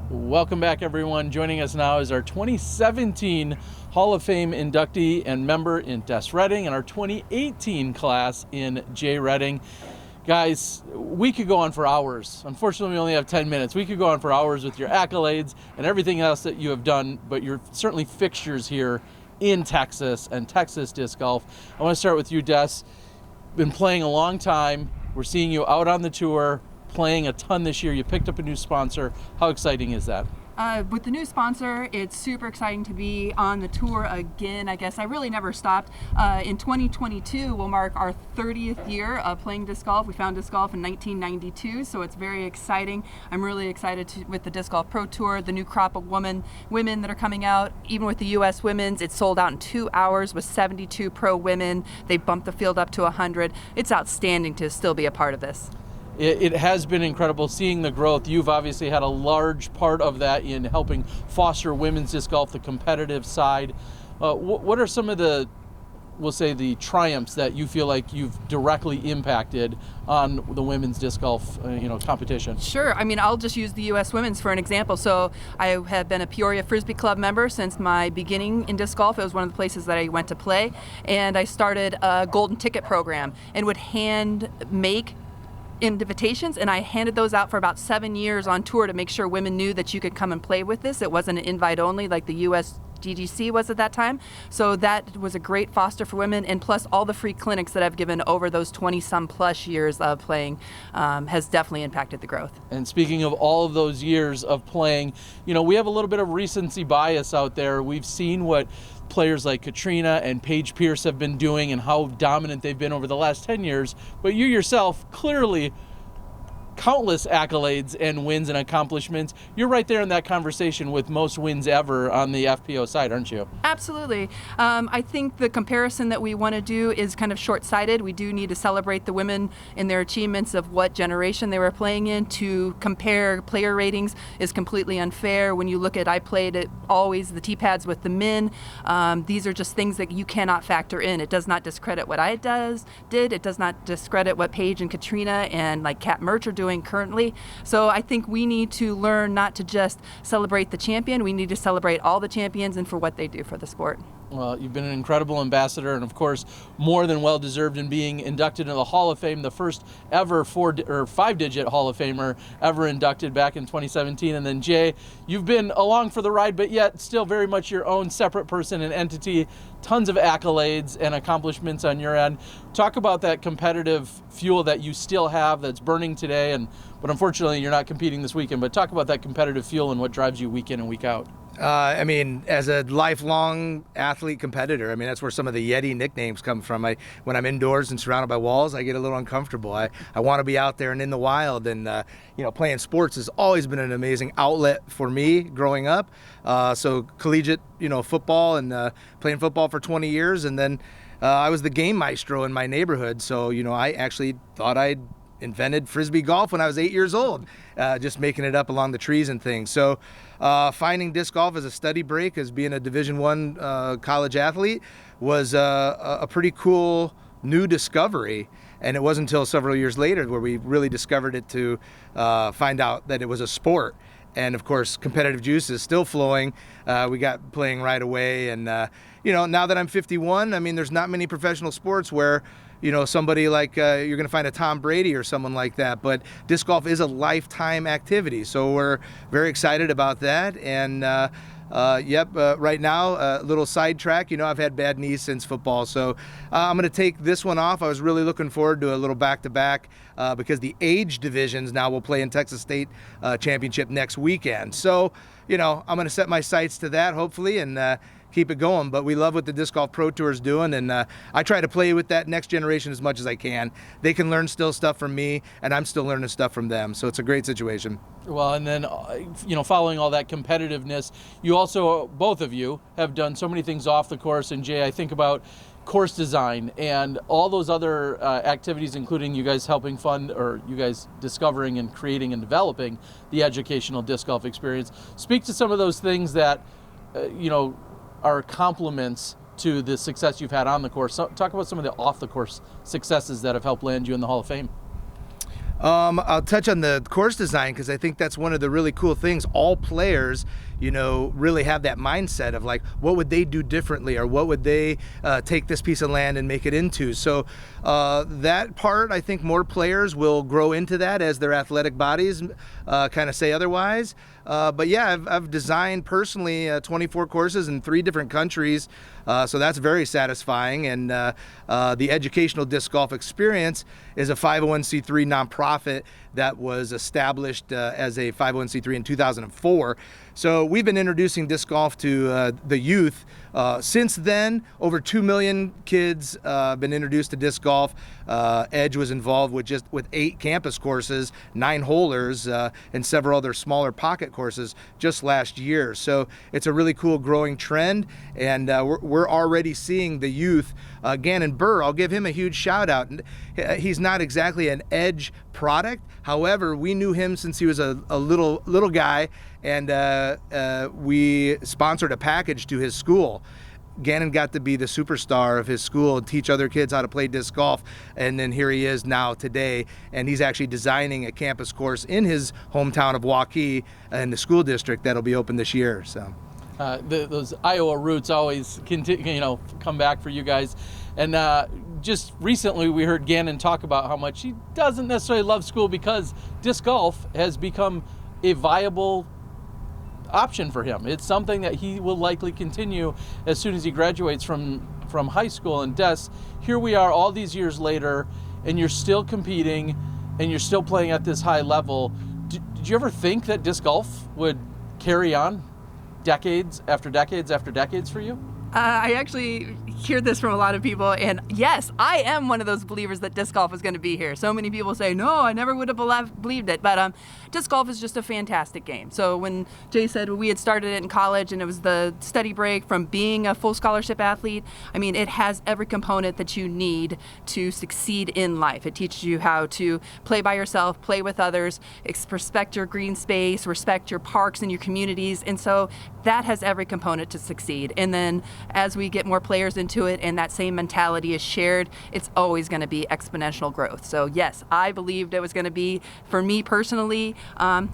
Welcome back, everyone. Joining us now is our 2017 Hall of Fame inductee and member in Des Redding and our 2018 class in J. Redding. Guys, we could go on for hours. Unfortunately, we only have 10 minutes. We could go on for hours with your accolades and everything else that you have done, but you're certainly fixtures here in Texas and Texas disc golf. I want to start with you, Des. Been playing a long time. We're seeing you out on the tour, playing a ton this year. You picked up a new sponsor. How exciting is that? With the new sponsor, it's super exciting to be on the tour again. I guess I really never stopped. In 2022, we'll mark our 30th year of playing disc golf. We found disc golf in 1992, so it's very exciting. I'm really excited with the Disc Golf Pro Tour, the new crop of women that are coming out. Even with the U.S. Women's, it's sold out in 2 hours with 72 pro women. They bumped the field up to 100. It's outstanding to still be a part of this. It has been incredible seeing the growth. You've obviously had a large part of that in helping foster women's disc golf, the competitive side. What are some of the, we'll say, the triumphs that you feel like you've directly impacted on the women's disc golf competition? Sure. I mean, I'll just use the U.S. Women's for an example. So I have been a Peoria Frisbee Club member since my beginning in disc golf. It was one of the places that I went to play. And I started a golden ticket program and would hand make invitations, and I handed those out for about 7 years on tour to make sure women knew that you could come and play with this. It wasn't an invite only like the US DGC was at that time. So that was a great foster for women, and plus all the free clinics that I've given over those 20 some plus years of playing has definitely impacted the growth. And speaking of all of those years of playing, we have a little bit of recency bias out there. We've seen what players like Katrina and Paige Pierce have been doing and how dominant they've been over the last 10 years. But you yourself, clearly countless accolades and wins and accomplishments. You're right there in that conversation with most wins ever on the FPO side, aren't you? Absolutely. I think the comparison that we want to do is kind of short-sighted. We do need to celebrate the women in their achievements of what generation they were playing in. To compare player ratings is completely unfair. When you look at, I played at always the T-pads with the men. These are just things that you cannot factor in. It does not discredit what I did. It does not discredit what Paige and Katrina and like Kat Merch are doing currently. So I think we need to learn not to just celebrate the champion. We need to celebrate all the champions and for what they do for the sport. Well, you've been an incredible ambassador and, of course, more than well-deserved in being inducted into the Hall of Fame, the first ever 5-digit Hall of Famer ever inducted back in 2017. And then, Jay, you've been along for the ride, but yet still very much your own separate person and entity. Tons of accolades and accomplishments on your end. Talk about that competitive fuel that you still have that's burning today, but unfortunately you're not competing this weekend. But talk about that competitive fuel and what drives you week in and week out. As a lifelong athlete competitor, that's where some of the Yeti nicknames come from. When I'm indoors and surrounded by walls, I get a little uncomfortable. I want to be out there and in the wild, and playing sports has always been an amazing outlet for me growing up. So collegiate, football and playing football for 20 years, and then I was the game maestro in my neighborhood. So I actually thought I'd invented Frisbee golf when I was 8 years old, just making it up along the trees and things. So finding disc golf as a study break, as being a Division I college athlete, was a pretty cool new discovery. And it wasn't until several years later where we really discovered it to find out that it was a sport. And of course, competitive juice is still flowing. We got playing right away. And, now that I'm 51, there's not many professional sports where somebody like you're going to find a Tom Brady or someone like that. But disc golf is a lifetime activity. So we're very excited about that. And right now, a little sidetrack. I've had bad knees since football. So I'm going to take this one off. I was really looking forward to a little back-to-back because the age divisions now will play in Texas State Championship next weekend. So, I'm going to set my sights to that, hopefully, and keep it going. But we love what the Disc Golf Pro Tour is doing, and I try to play with that next generation as much as I can. They can learn still stuff from me, and I'm still learning stuff from them. So it's a great situation. Well, and then, following all that competitiveness, you also, both of you, have done so many things off the course. And Jay, I think about course design and all those other activities, including you guys helping fund, or you guys discovering and creating and developing the educational disc golf experience. Speak to some of those things that, are complements to the success you've had on the course. So talk about some of the off the course successes that have helped land you in the Hall of Fame. I'll touch on the course design because I think that's one of the really cool things. All players, really have that mindset of like, what would they do differently, or what would they take this piece of land and make it into? So that part, I think more players will grow into that as their athletic bodies kind of say otherwise. But yeah, I've designed personally 24 courses in 3 different countries, so that's very satisfying. And the Educational Disc Golf Experience is a 501c3 nonprofit that was established as a 501c3 in 2004. So we've been introducing disc golf to the youth. Since then, over 2 million kids been introduced to disc golf. Edge was involved with 8 campus courses, 9 holers, and several other smaller pocket courses just last year. So it's a really cool growing trend, and we're already seeing the youth. Gannon Burr, I'll give him a huge shout out. He's not exactly an Edge product. However, we knew him since he was a little guy, and we sponsored a package to his school. Gannon got to be the superstar of his school and teach other kids how to play disc golf, and then here he is now today, and he's actually designing a campus course in his hometown of Waukee in the school district that'll be open this year. So those Iowa roots always continue, come back for you guys. And just recently we heard Gannon talk about how much he doesn't necessarily love school because disc golf has become a viable option for him. It's something that he will likely continue as soon as he graduates from high school. And Des, here we are all these years later, and you're still competing and you're still playing at this high level. Did you ever think that disc golf would carry on decades after decades after decades for you? I actually hear this from a lot of people, and yes, I am one of those believers that disc golf is going to be here. So many people say, no, I never would have believed it, but disc golf is just a fantastic game. So when Jay said we had started it in college and it was the study break from being a full scholarship athlete, I mean, it has every component that you need to succeed in life. It teaches you how to play by yourself, play with others, respect your green space, respect your parks and your communities, and so that has every component to succeed. And then as we get more players into it and that same mentality is shared, it's always going to be exponential growth. So yes, I believed it was going to be, for me personally,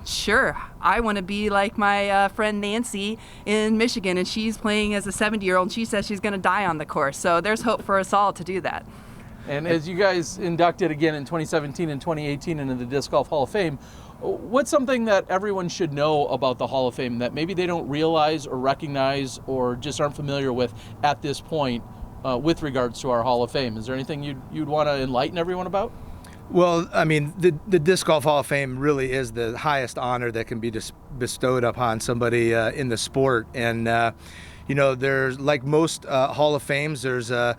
sure, I want to be like my friend Nancy in Michigan, and she's playing as a 70-year-old, and she says she's going to die on the course. So there's hope for us all to do that. And as you guys inducted again in 2017 and 2018 into the Disc Golf Hall of Fame, what's something that everyone should know about the Hall of Fame that maybe they don't realize or recognize or just aren't familiar with at this point with regards to our Hall of Fame? Is there anything you'd want to enlighten everyone about? Well, I mean, the Disc Golf Hall of Fame really is the highest honor that can be bestowed upon somebody in the sport. And there's, like most Hall of Fames, there's a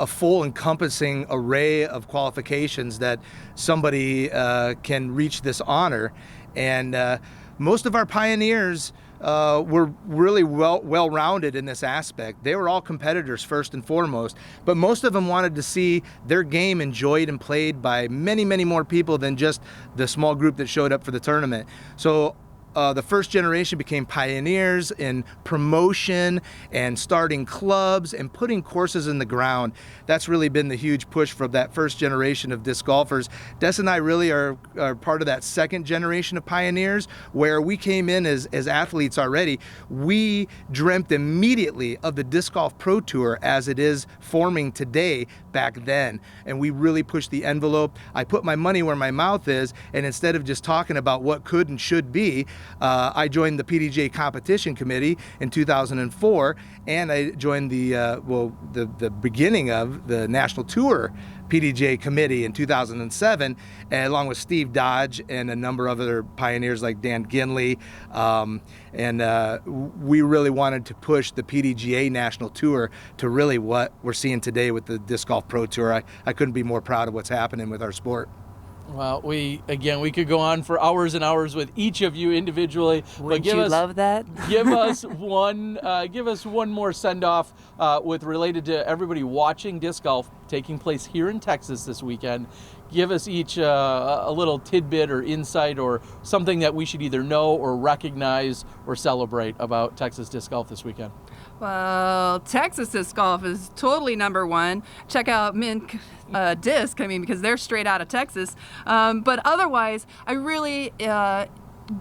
full encompassing array of qualifications that somebody can reach this honor. And most of our pioneers were really well-rounded in this aspect. They were all competitors first and foremost, but most of them wanted to see their game enjoyed and played by many, many more people than just the small group that showed up for the tournament. So the first generation became pioneers in promotion and starting clubs and putting courses in the ground. That's really been the huge push from that first generation of disc golfers. Des and I really are part of that second generation of pioneers, where we came in as athletes already. We dreamt immediately of the Disc Golf Pro Tour as it is forming today back then, and we really pushed the envelope. I put my money where my mouth is, and instead of just talking about what could and should be, I joined the Pdga competition committee in 2004, and I joined the beginning of the national tour Pdga committee in 2007, along with Steve Dodge and a number of other pioneers like Dan Ginley. We really wanted to push the Pdga national tour to really what we're seeing today with the Disc Golf Pro Tour. I couldn't be more proud of what's happening with our sport. Well, we could go on for hours and hours with each of you individually. Wouldn't you love that? Give us one more send-off related to everybody watching disc golf taking place here in Texas this weekend. Give us each a little tidbit or insight or something that we should either know or recognize or celebrate about Texas disc golf this weekend. Well, Texas disc golf is totally number one. Check out Mint Disc, because they're straight out of Texas. But otherwise, I really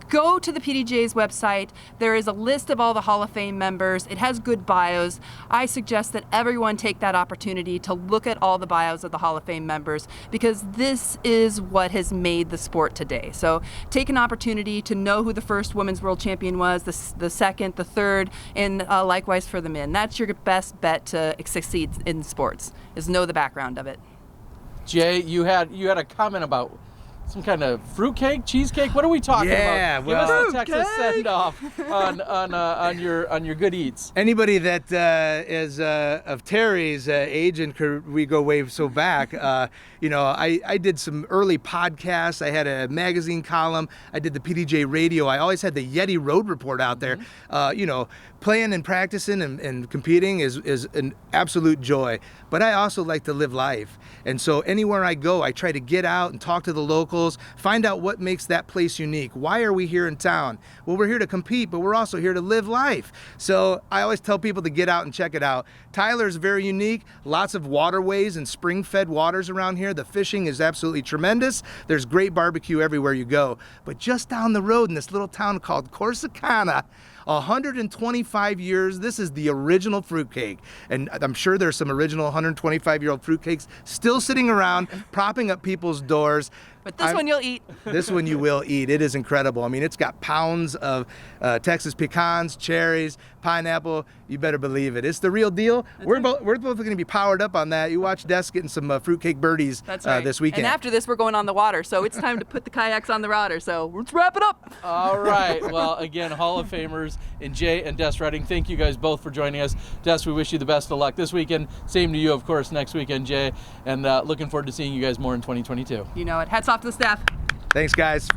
go to the PDGA's website. There is a list of all the Hall of Fame members. It has good bios. I suggest that everyone take that opportunity to look at all the bios of the Hall of Fame members, because this is what has made the sport today. So take an opportunity to know who the first women's world champion was, the second, the third, and likewise for the men. That's your best bet to succeed in sports, is know the background of it. Jay, you had a comment about some kind of fruitcake, cheesecake. What are we talking about? Give us a Texas send off on your good eats. Anybody that is of Terry's age, and we go way so back, I did some early podcasts. I had a magazine column. I did the PDJ radio. I always had the Yeti Road Report out there. Playing and practicing and competing is an absolute joy. But I also like to live life. And so anywhere I go, I try to get out and talk to the locals, find out what makes that place unique. Why are we here in town? Well, we're here to compete, but we're also here to live life. So I always tell people to get out and check it out. Tyler's very unique. Lots of waterways and spring-fed waters around here. The fishing is absolutely tremendous. There's great barbecue everywhere you go. But just down the road in this little town called Corsicana, 125 years, this is the original fruitcake. And I'm sure there's some original 125-year-old fruitcakes still sitting around, propping up people's doors. But this one you'll eat. This one you will eat. It is incredible. I mean, it's got pounds of Texas pecans, cherries, pineapple. You better believe it. It's the real deal. We're both going to be powered up on that. You watch Des getting some fruitcake birdies this weekend. And after this, we're going on the water. So it's time to put the kayaks on the water. So let's wrap it up. All right. Well, again, Hall of Famers in Jay and Des Redding, thank you guys both for joining us. Des, we wish you the best of luck this weekend. Same to you, of course, next weekend, Jay. And looking forward to seeing you guys more in 2022. You know it. Hats off to the staff. Thanks, guys.